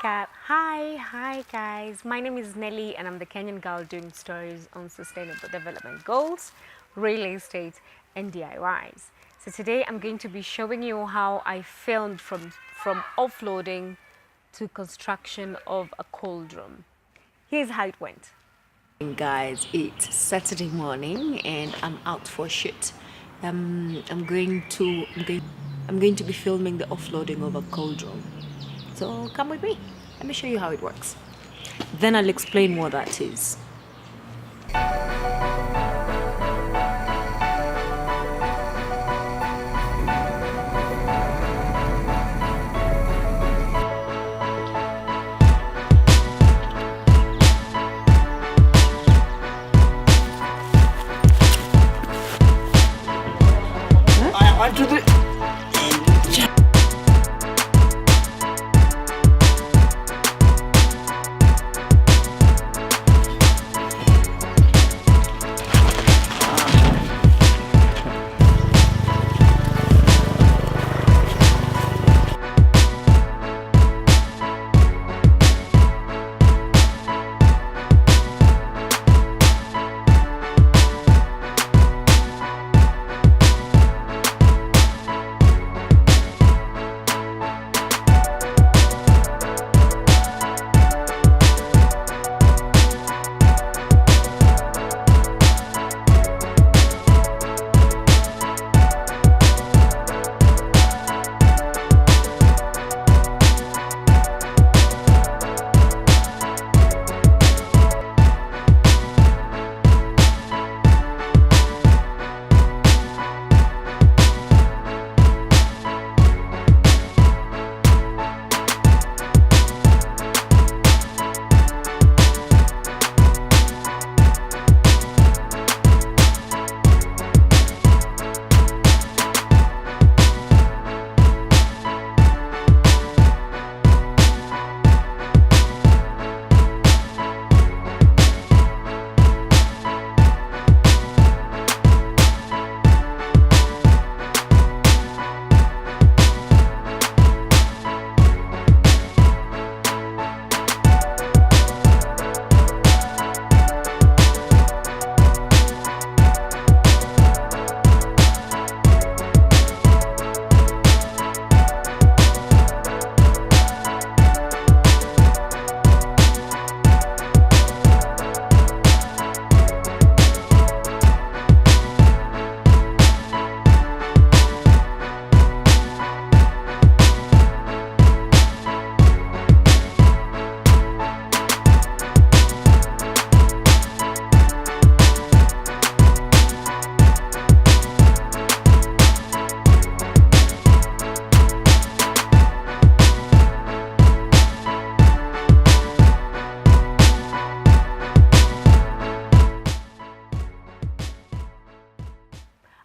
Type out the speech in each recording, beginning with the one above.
Hi guys. My name is Nelly and I'm the Kenyan girl doing stories on sustainable development goals, real estate and DIYs. So today I'm going to be showing you how I filmed from offloading to construction of a cold room. Here's how it went. Guys, it's Saturday morning and I'm out for a shoot. I'm going to be filming the offloading of a cold room. So come with me. Let me show you how it works. Then I'll explain what that is. I want to the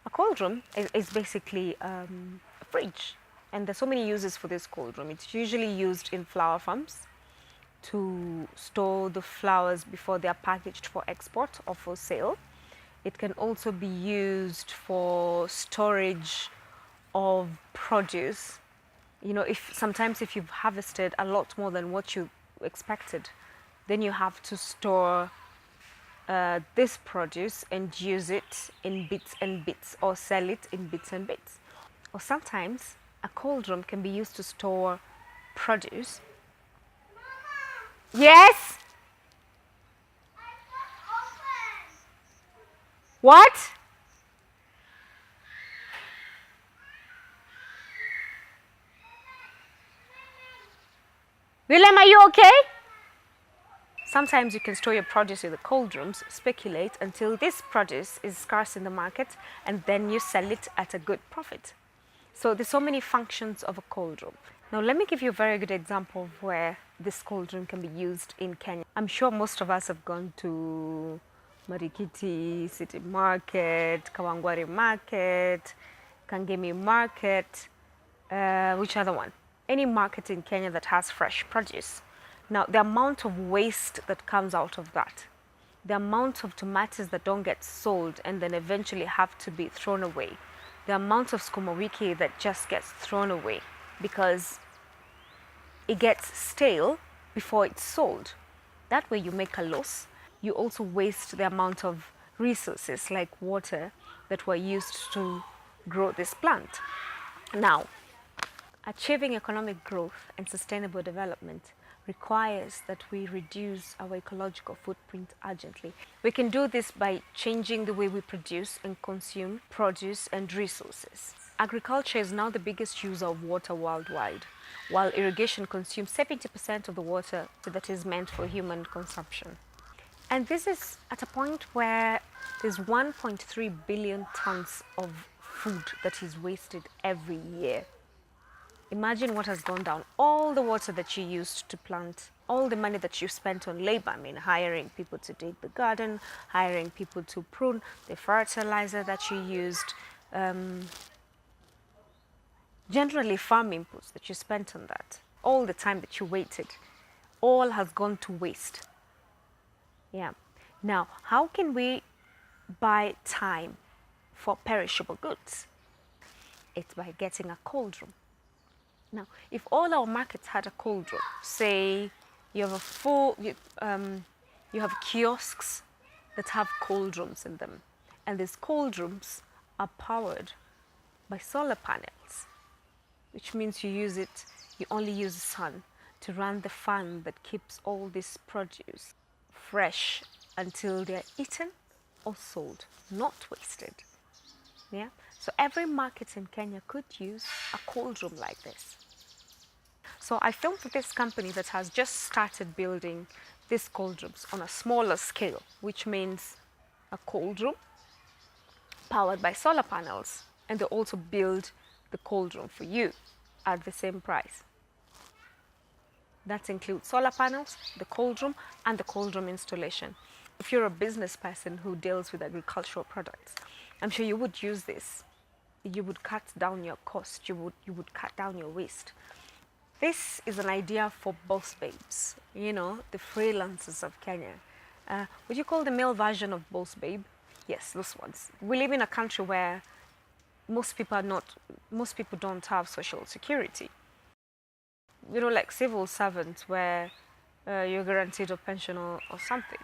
A cold room is basically a fridge, and there's so many uses for this cold room. It's usually used in flower farms to store the flowers before they are packaged for export or for sale. It can also be used for storage of produce. You know, if sometimes if you've harvested a lot more than what you expected, then you have to store this produce and use it in bits and bits, or sell it in bits and bits. Or sometimes a cold room can be used to store produce. Yes? What? Willem, are you okay? Sometimes you can store your produce in the cold rooms, speculate until this produce is scarce in the market, and then you sell it at a good profit. So there's so many functions of a cold room. Now let me give you a very good example of where this cold room can be used in Kenya. I'm sure most of us have gone to Marikiti City Market, Kawangware Market, Kangemi Market, which other one? Any market in Kenya that has fresh produce. Now, the amount of waste that comes out of that, the amount of tomatoes that don't get sold and then eventually have to be thrown away, the amount of sukuma wiki that just gets thrown away because it gets stale before it's sold. That way you make a loss. You also waste the amount of resources like water that were used to grow this plant. Now, achieving economic growth and sustainable development requires that we reduce our ecological footprint urgently. We can do this by changing the way we produce and consume produce and resources. Agriculture is now the biggest user of water worldwide, while irrigation consumes 70% of the water that is meant for human consumption. And this is at a point where there's 1.3 billion tons of food that is wasted every year. Imagine what has gone down. All the water that you used to plant, all the money that you spent on labor, hiring people to dig the garden, hiring people to prune, the fertilizer that you used, generally farm inputs that you spent on that, all the time that you waited, all has gone to waste. Yeah. Now, how can we buy time for perishable goods? It's by getting a cold room. Now, if all our markets had a cold room, say you have kiosks that have cold rooms in them, and these cold rooms are powered by solar panels, which means you only use the sun to run the fan that keeps all this produce fresh until they're eaten or sold, not wasted. Yeah. So every market in Kenya could use a cold room like this. So I filmed for this company that has just started building these cold rooms on a smaller scale, which means a cold room powered by solar panels, and they also build the cold room for you at the same price. That includes solar panels, the cold room, and the cold room installation. If you're a business person who deals with agricultural products, I'm sure you would use this. You would cut down your cost. You would cut down your waste. This is an idea for boss babes, the freelancers of Kenya. Would you call the male version of boss babe? Yes, those ones. We live in a country where most people don't have social security. Like civil servants where you're guaranteed a pension or something.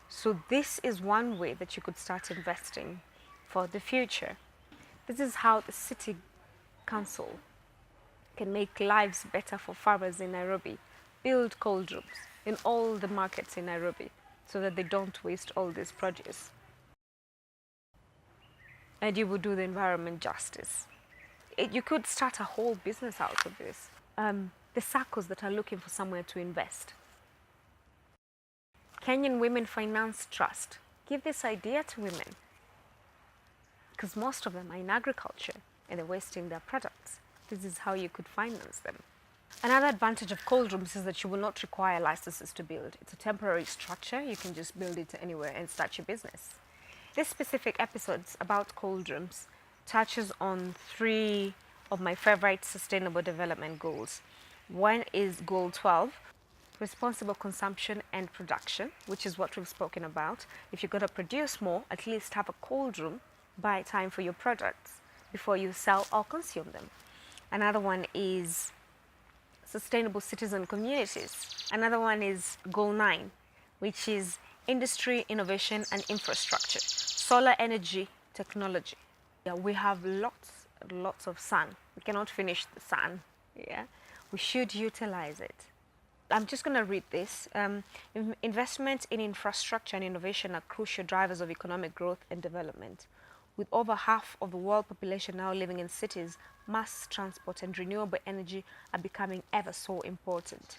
So this is one way that you could start investing for the future. This is how the city council can make lives better for farmers in Nairobi. Build cold rooms in all the markets in Nairobi so that they don't waste all this produce. And you would do the environment justice. You could start a whole business out of this. The circles that are looking for somewhere to invest. Kenyan Women Finance Trust. Give this idea to women, because most of them are in agriculture and they're wasting their products. This is how you could finance them. Another advantage of cold rooms is that you will not require licenses to build. It's a temporary structure. You can just build it anywhere and start your business. This specific episode about cold rooms touches on 3 of my favorite sustainable development goals. One is goal 12, responsible consumption and production, which is what we've spoken about. If you're going to produce more, at least have a cold room, buy time for your products before you sell or consume them. Another one is sustainable citizen communities. Another one is goal 9, which is industry, innovation, and infrastructure. Solar energy technology. Yeah, we have lots of sun. We cannot finish the sun. Yeah, we should utilize it. I'm just going to read this. Investment in infrastructure and innovation are crucial drivers of economic growth and development. With over half of the world population now living in cities, mass transport and renewable energy are becoming ever so important.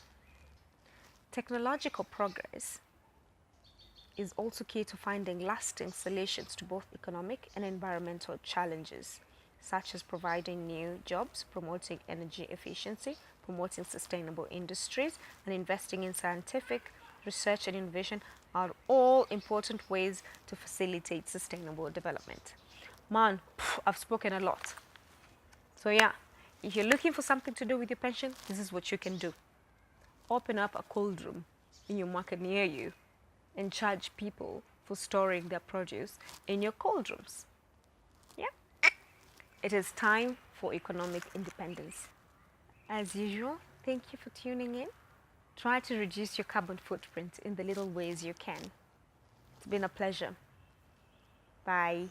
Technological progress is also key to finding lasting solutions to both economic and environmental challenges, such as providing new jobs, promoting energy efficiency, promoting sustainable industries, and investing in scientific research and innovation are all important ways to facilitate sustainable development. Man, I've spoken a lot. So yeah, if you're looking for something to do with your pension, this is what you can do. Open up a cold room in your market near you and charge people for storing their produce in your cold rooms. Yeah. It is time for economic independence. As usual, Thank you for tuning in. Try to reduce your carbon footprint in the little ways you can. It's been a pleasure. Bye.